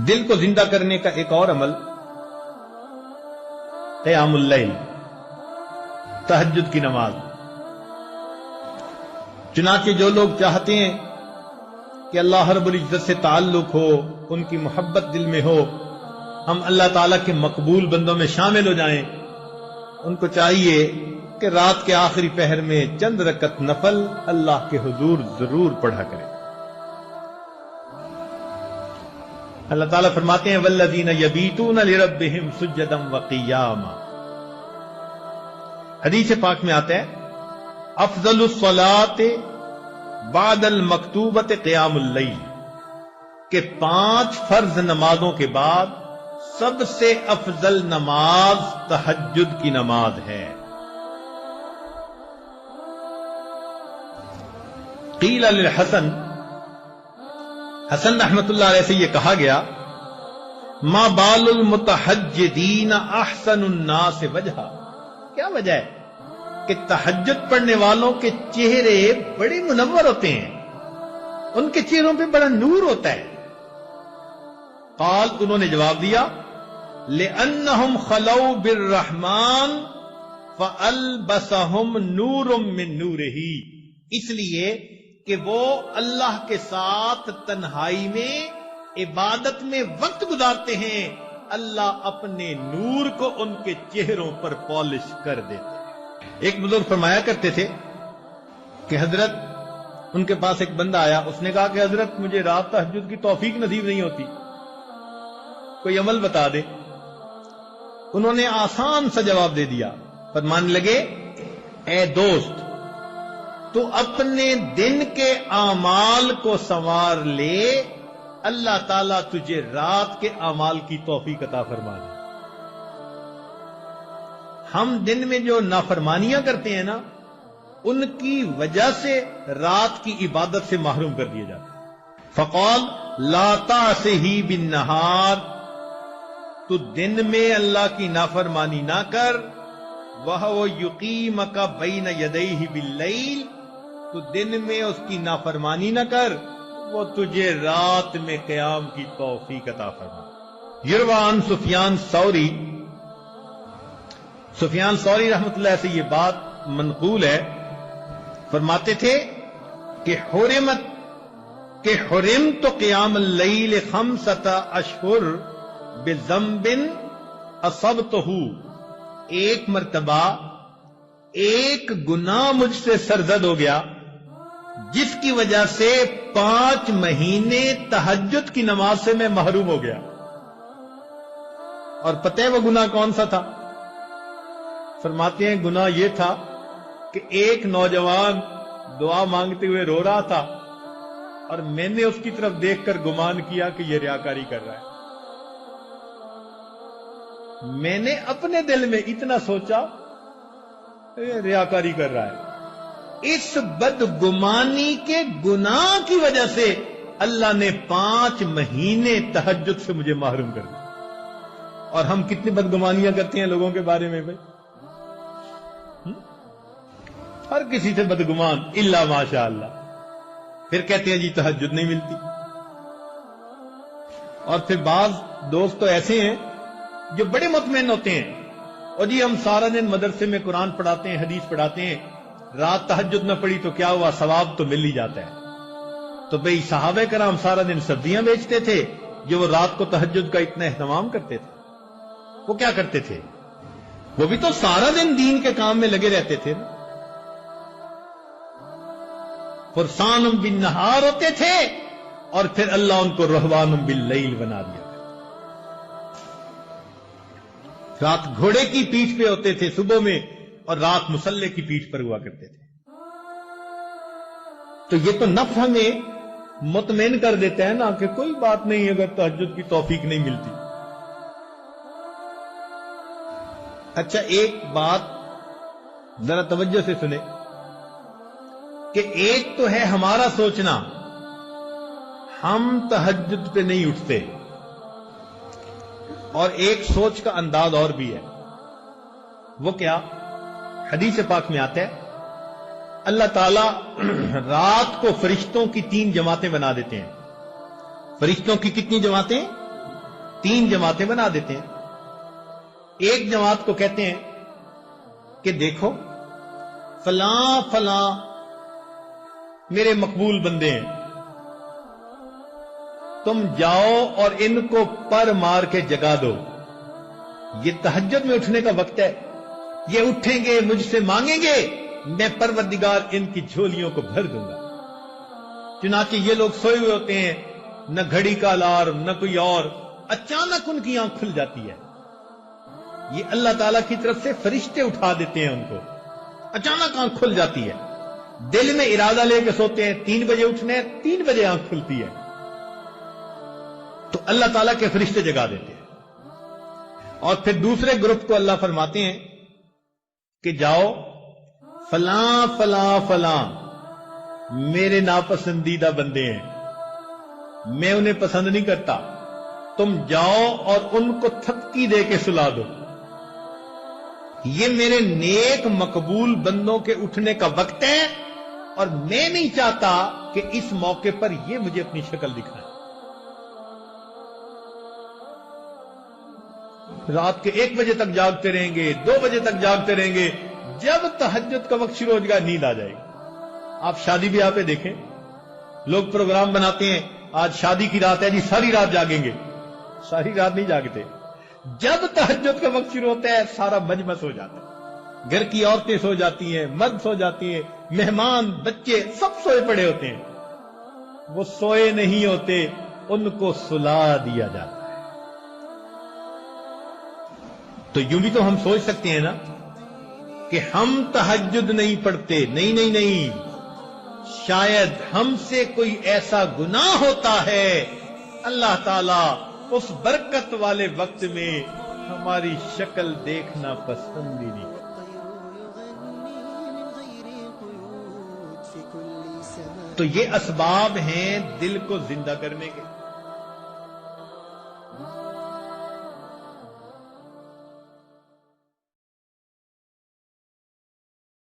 دل کو زندہ کرنے کا ایک اور عمل قیام اللیل، تہجد کی نماز۔ چنانچہ جو لوگ چاہتے ہیں کہ اللہ رب العزت سے تعلق ہو، ان کی محبت دل میں ہو، ہم اللہ تعالیٰ کے مقبول بندوں میں شامل ہو جائیں، ان کو چاہیے کہ رات کے آخری پہر میں چند رکعت نفل اللہ کے حضور ضرور پڑھا کریں۔ اللہ تعالیٰ فرماتے ہیں والذین یبیتون لربہم سجدا وقیاما۔ حدیث پاک میں آتا ہے افضل الصلاۃ بعد المکتوبۃ قیام اللیل، کہ 5 فرض نمازوں کے بعد سب سے افضل نماز تہجد کی نماز ہے۔ قیل للحسن، حسن رحمت اللہ علیہ سے یہ کہا گیا ما بال المتہجدین احسن الناس وجہا، کیا وجہ ہے کہ تہجد پڑھنے والوں کے چہرے بڑے منور ہوتے ہیں، ان کے چہروں پہ بڑا نور ہوتا ہے۔ قال، انہوں نے جواب دیا لأنہم خلو بالرحمن فألبسہم نور من نورہ، اس لیے کہ وہ اللہ کے ساتھ تنہائی میں عبادت میں وقت گزارتے ہیں، اللہ اپنے نور کو ان کے چہروں پر پالش کر دیتے ہیں۔ ایک بزرگ فرمایا کرتے تھے کہ حضرت، ان کے پاس ایک بندہ آیا، اس نے کہا کہ حضرت مجھے رات تہجد کی توفیق نصیب نہیں ہوتی، کوئی عمل بتا دے۔ انہوں نے آسان سا جواب دے دیا، فرمانے لگے اے دوست، تو اپنے دن کے اعمال کو سنوار لے، اللہ تعالیٰ تجھے رات کے اعمال کی توفیق عطا فرما دے۔ ہم دن میں جو نافرمانیاں کرتے ہیں نا، ان کی وجہ سے رات کی عبادت سے محروم کر دیے جاتے ہیں۔ فقال لا تعصہ بالنہار، تو دن میں اللہ کی نافرمانی نہ کر، وَهُوَ يُقِيمَكَ بَيْنَ يَدَيْهِ بِاللَّيْلِ، تو دن میں اس کی نافرمانی نہ کر، وہ تجھے رات میں قیام کی توفیق عطا فرما۔ یروی عن سفیان ثوری، سفیان ثوری رحمۃ اللہ سے یہ بات منقول ہے، فرماتے تھے کہ حرمت قیام اللیل 5 اشہر بذنب اصبتہ، ایک مرتبہ ایک گناہ مجھ سے سرزد ہو گیا جس کی وجہ سے 5 مہینے تہجد کی نماز سے میں محروم ہو گیا۔ اور پتہ ہے وہ گناہ کون سا تھا؟ فرماتے ہیں گناہ یہ تھا کہ ایک نوجوان دعا مانگتے ہوئے رو رہا تھا، اور میں نے اس کی طرف دیکھ کر گمان کیا کہ یہ ریاکاری کر رہا ہے۔ میں نے اپنے دل میں اتنا سوچا یہ ریاکاری کر رہا ہے۔ اس بدگمانی کے گناہ کی وجہ سے اللہ نے 5 مہینے تہجد سے مجھے محروم کر دیا۔ اور ہم کتنی بدگمانیاں کرتے ہیں لوگوں کے بارے میں بھائی، ہر کسی سے بدگمان الا ماشاء اللہ، پھر کہتے ہیں جی تہجد نہیں ملتی۔ اور پھر بعض دوست تو ایسے ہیں جو بڑے مطمئن ہوتے ہیں، اور جی ہم سارا دن مدرسے میں قرآن پڑھاتے ہیں، حدیث پڑھاتے ہیں، رات تہجد نہ پڑھی تو کیا ہوا، ثواب تو مل ہی جاتا ہے۔ تو بھئی صحابہ کرام سارا دن سبزیاں بیچتے تھے، جو وہ رات کو تہجد کا اتنا اہتمام کرتے تھے، وہ کیا کرتے تھے؟ وہ بھی تو سارا دن دین کے کام میں لگے رہتے تھے، فرسان بالنہار ہوتے تھے، اور پھر اللہ ان کو رہبان باللیل بنا دیا۔ رات گھوڑے کی پیٹھ پہ ہوتے تھے صبح میں، اور رات مسلح کی پیٹھ پر ہوا کرتے تھے۔ تو یہ تو نفس ہمیں مطمئن کر دیتا ہے نا کہ کوئی بات نہیں اگر تہجد کی توفیق نہیں ملتی۔ اچھا ایک بات ذرا توجہ سے سنیں کہ ایک تو ہے ہمارا سوچنا ہم تہجد پہ نہیں اٹھتے، اور ایک سوچ کا انداز اور بھی ہے، وہ کیا؟ حدیث پاک میں آتا ہے اللہ تعالیٰ رات کو فرشتوں کی 3 جماعتیں بنا دیتے ہیں۔ فرشتوں کی کتنی جماعتیں؟ 3 جماعتیں بنا دیتے ہیں. ایک جماعت کو کہتے ہیں کہ دیکھو فلاں فلاں میرے مقبول بندے ہیں، تم جاؤ اور ان کو پر مار کے جگا دو، یہ تہجد میں اٹھنے کا وقت ہے، یہ اٹھیں گے مجھ سے مانگیں گے، میں پروردگار ان کی جھولیوں کو بھر دوں گا. چنانچہ یہ لوگ سوئے ہوئے ہوتے ہیں، نہ گھڑی کا الارم نہ کوئی اور، اچانک ان کی آنکھ کھل جاتی ہے. یہ اللہ تعالیٰ کی طرف سے فرشتے اٹھا دیتے ہیں ان کو، اچانک آنکھ کھل جاتی ہے. دل میں ارادہ لے کے سوتے ہیں 3 بجے اٹھنے، 3 بجے آنکھ کھلتی ہے، تو اللہ تعالیٰ کے فرشتے جگا دیتے ہیں. اور پھر دوسرے گروپ کو اللہ فرماتے ہیں کہ جاؤ فلاں فلاں فلاں میرے ناپسندیدہ بندے ہیں، میں انہیں پسند نہیں کرتا، تم جاؤ اور ان کو تھپکی دے کے سلا دو. یہ میرے نیک مقبول بندوں کے اٹھنے کا وقت ہے اور میں نہیں چاہتا کہ اس موقع پر یہ مجھے اپنی شکل دکھائیں. رات کے 1 بجے تک جاگتے رہیں گے، 2 بجے تک جاگتے رہیں گے، جب تہجد کا وقت شروع ہو جائے گا نیند آ جائے گی. آپ شادی بیاہ پہ دیکھیں، لوگ پروگرام بناتے ہیں، آج شادی کی رات ہے جی ساری رات جاگیں گے. ساری رات نہیں جاگتے. جب تہجد کا وقت شروع ہوتا ہے سارا مجمع سو جاتا ہے، گھر کی عورتیں سو جاتی ہیں، مرد سو جاتی ہیں، مہمان بچے سب سوئے پڑے ہوتے ہیں. وہ سوئے نہیں ہوتے، ان کو سلا دیا جاتا ہے. تو یوں بھی تو ہم سوچ سکتے ہیں نا کہ ہم تہجد نہیں پڑھتے، نہیں، شاید ہم سے کوئی ایسا گناہ ہوتا ہے، اللہ تعالیٰ اس برکت والے وقت میں ہماری شکل دیکھنا پسند ہی نہیں. تو یہ اسباب ہیں دل کو زندہ کرنے کے.